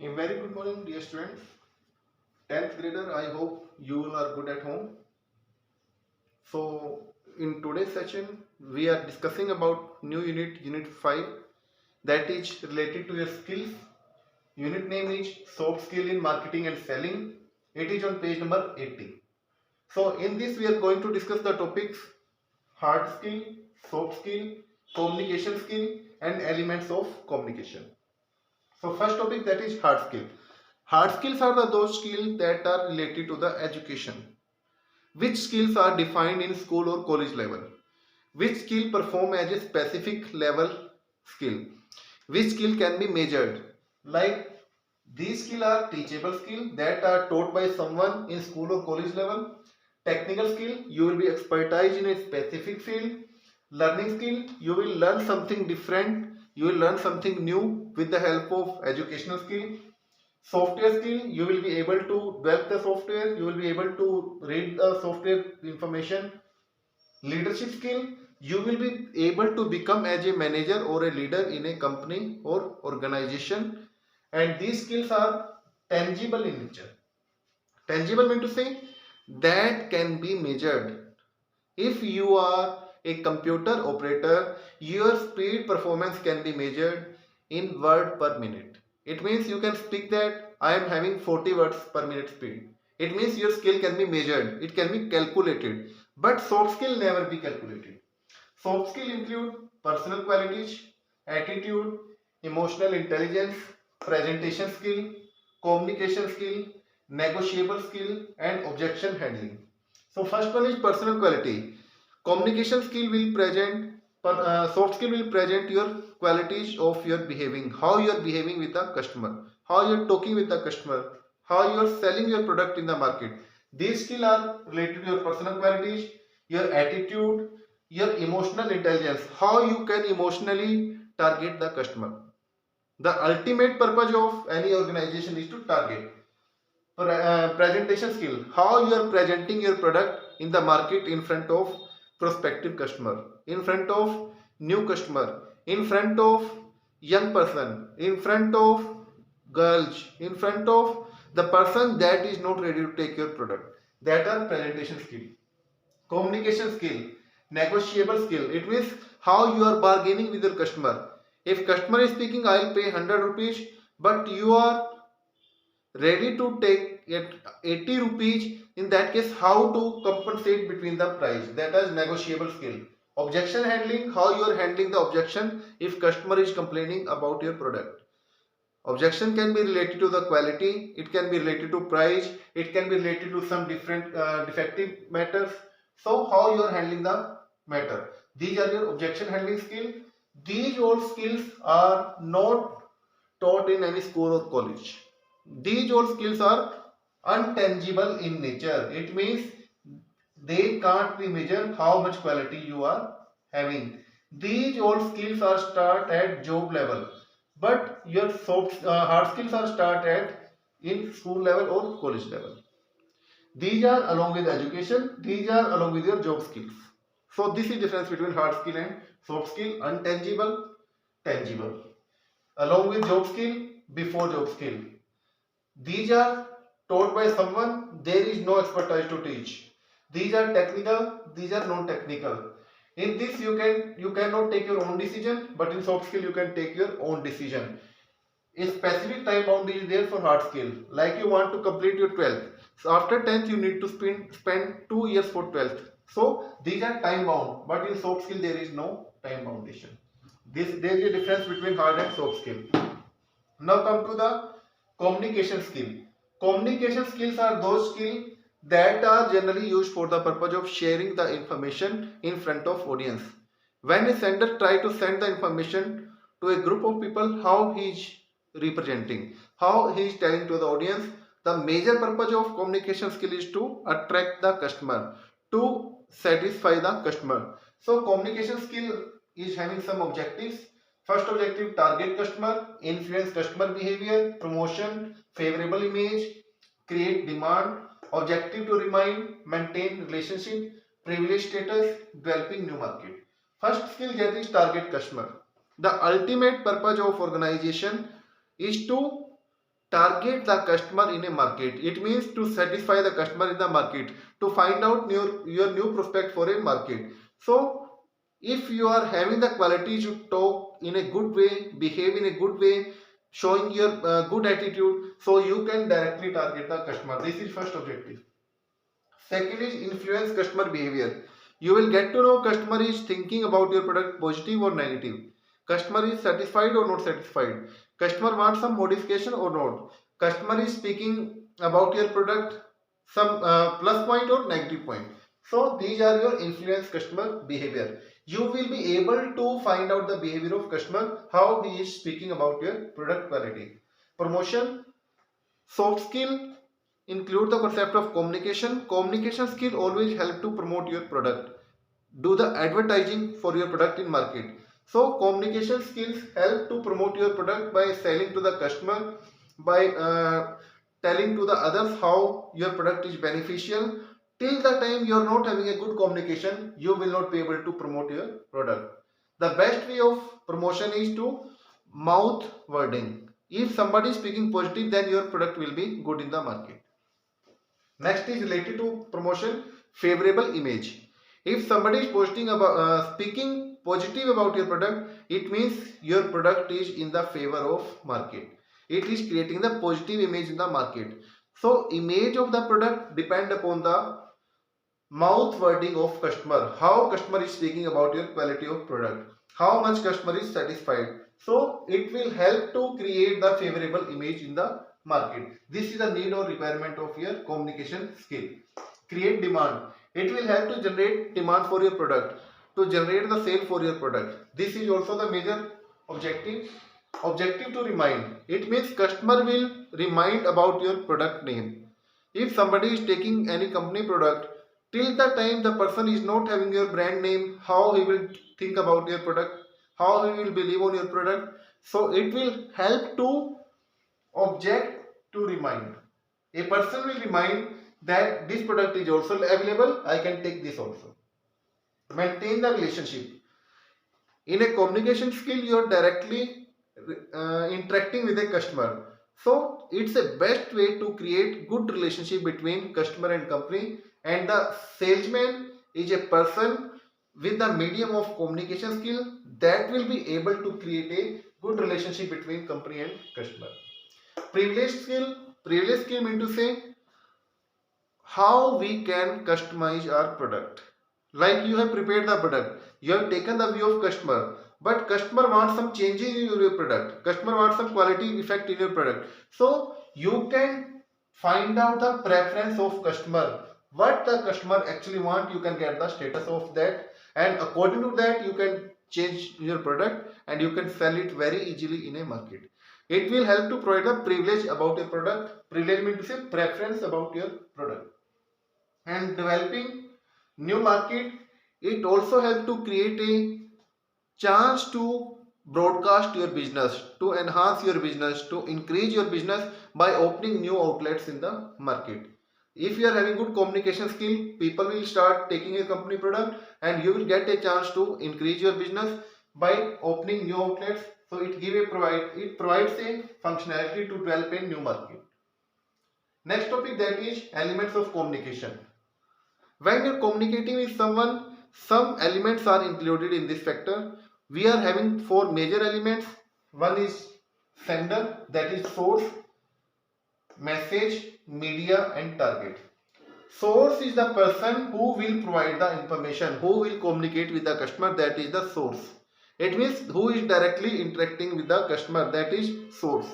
A very good morning, dear students. 10th grader, I hope you all are good at home. So, in today's session, we are discussing about new unit, Unit 5, that is related to your skills. Unit name is Soft Skill in Marketing and Selling. It is on page number 80. So, in this, we are going to discuss the topics hard skill, soft skill, communication skill, and elements of communication. So first topic, that is hard skill. Hard skills are those skills that are related to the education. Which skills are defined in school or college level? Which skill perform as a specific level skill? Which skill can be measured? Like these skills are teachable skills that are taught by someone in school or college level. Technical skill, you will be expertise in a specific field. Learning skill, you will learn something different. You will learn something new with the help of educational skill. Software skill, you will be able to develop the software. You will be able to read the software information. Leadership skill, you will be able to become as a manager or a leader in a company or organization, and these skills are tangible in nature. Tangible mean to say that can be measured. If you are a computer operator, your speed performance can be measured in word per minute. It means you can speak that I am having 40 words per minute speed. It means your skill can be measured. It can be calculated. But soft skill never be calculated. Soft skill include personal qualities, attitude, emotional intelligence, presentation skill, communication skill, negotiable skill, and objection handling. So first one is personal quality. Communication skill will present, soft skill will present your qualities of your behaving, how you are behaving with the customer, how you are talking with the customer, how you are selling your product in the market. These skills are related to your personal qualities, your attitude, your emotional intelligence, how you can emotionally target the customer. The ultimate purpose of any organization is to target. Presentation skill, how you are presenting your product in the market in front of prospective customer, in front of new customer, in front of young person, in front of girls, in front of the person that is not ready to take your product. That are presentation skill. Communication skill, negotiable skill, it means how you are bargaining with your customer. If customer is speaking I'll pay 100 rupees, but you are ready to take it 80 rupees, in that case how to compensate between the price, that is negotiable skill. Objection handling, how you are handling the objection if customer is complaining about your product. Objection can be related to the quality, it can be related to price, it can be related to some different defective matters. So how you are handling the matter, these are your objection handling skill. These all skills are not taught in any school or college. These all skills are untangible in nature. It means they can't be measured how much quality you are having. These all skills are start at job level, but your hard skills are start at in school level or college level. These are along with education. These are along with your job skills. So this is difference between hard skill and soft skill. Untangible, tangible. Along with job skill, before job skill. These are taught by someone, there is no expertise to teach. These are technical, these are non-technical. In this you cannot take your own decision, but in soft skill you can take your own decision. A specific time bound is there for hard skill. Like you want to complete your 12th. So after 10th you need to spend 2 years for 12th. So these are time bound, but in soft skill there is no time foundation. There is a difference between hard and soft skill. Now come to the communication skill. Communication skills are those skills that are generally used for the purpose of sharing the information in front of audience. When a sender try to send the information to a group of people, how he is representing, how he is telling to the audience, the major purpose of communication skill is to attract the customer, to satisfy the customer. So communication skill is having some objectives. First objective, target customer, influence customer behavior, promotion, favorable image, create demand. Objective to remind, maintain relationship, privilege status, developing new market. First skill, that is target customer. The ultimate purpose of organization is to target the customer in a market. It means to satisfy the customer in the market, to find out your new prospect for a market. So if you are having the quality to talk in a good way, behave in a good way, showing your good attitude, so you can directly target the customer. This is first objective. Second is influence customer behavior. You will get to know customer is thinking about your product positive or negative, customer is satisfied or not satisfied, customer wants some modification or not, customer is speaking about your product some plus point or negative point. So these are your influence customer behavior. You will be able to find out the behavior of customer, how he is speaking about your product quality. Promotion. Soft skill include the concept of communication. Communication skill always help to promote your product. Do the advertising for your product in market. So communication skills help to promote your product by selling to the customer, by telling to the others how your product is beneficial. Till the time you are not having a good communication, you will not be able to promote your product. The best way of promotion is to mouth wording. If somebody is speaking positive, then your product will be good in the market. Next is related to promotion, favorable image. If somebody is posting about speaking positive about your product, it means your product is in the favor of market. It is creating the positive image in the market. So image of the product depend upon the mouth wording of customer, how customer is speaking about your quality of product, how much customer is satisfied. So it will help to create the favorable image in the market. This is the need or requirement of your communication skill. Create demand. It will help to generate demand for your product, to generate the sale for your product. This is also the major objective. Objective to remind. It means customer will remind about your product name. If somebody is taking any company product, till the time the person is not having your brand name, how he will think about your product, how he will believe on your product. So it will help to object to remind. A person will remind that this product is also available, I can take this also. Maintain the relationship. In a communication skill, you are directly interacting with a customer. So it's a best way to create good relationship between customer and company. And the salesman is a person with the medium of communication skill that will be able to create a good relationship between company and customer. Privilege skill. Privilege skill mean to say how we can customize our product. Like you have prepared the product, you have taken the view of customer, but customer wants some changes in your product, customer wants some quality effect in your product. So you can find out the preference of customer, what the customer actually want. You can get the status of that, and according to that you can change your product and you can sell it very easily in a market. It will help to provide a privilege about your product. Privilege means to say preference about your product. And developing new market, it also helps to create a chance to broadcast your business, to enhance your business, to increase your business by opening new outlets in the market. If you are having good communication skill, people will start taking a company product and you will get a chance to increase your business by opening new outlets. So it provides a functionality to develop a new market. Next topic, that is elements of communication. When you're communicating with someone, some elements are included in this factor. We are having four major elements. One is sender, that is source, message, media and target. Source is the person who will provide the information, who will communicate with the customer, that is the source. It means who is directly interacting with the customer, that is source.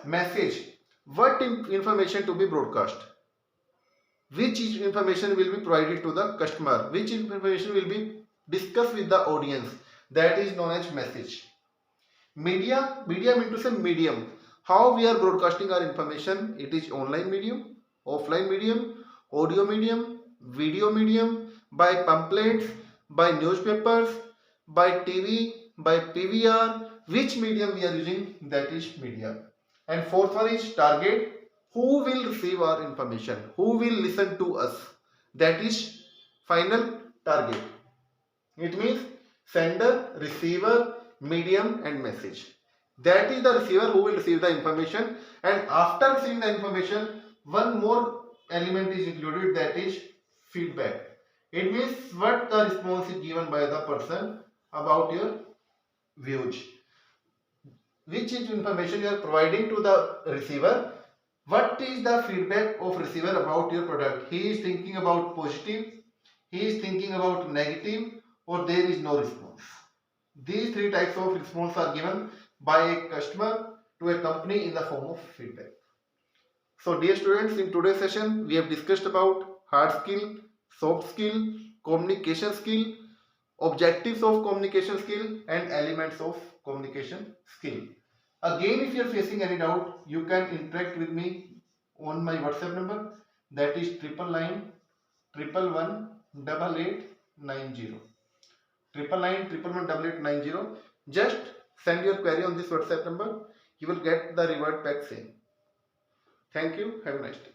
Message, what information to be broadcast, which information will be provided to the customer, which information will be discussed with the audience, that is known as message. Media mean to say medium, how we are broadcasting our information. It is online medium, offline medium, audio medium, video medium, by pamphlets, by newspapers, by TV, by PVR. Which medium we are using, that is media. And fourth one is target, who will receive our information, who will listen to us, that is final target. It means sender, receiver, medium and message. That is the receiver who will receive the information, and after receiving the information, one more element is included, that is feedback. It means what the response is given by the person about your views, which is information you are providing to the receiver. What is the feedback of receiver about your product? He is thinking about positive, he is thinking about negative, or there is no response. These three types of response are given by a customer to a company in the form of feedback. So dear students, in today's session we have discussed about hard skill, soft skill, communication skill, objectives of communication skill, and elements of communication skill. Again, if you are facing any doubt, you can interact with me on my WhatsApp number, that is 999118890. 999118890. Just send your query on this WhatsApp number. You will get the reward back same. Thank you. Have a nice day.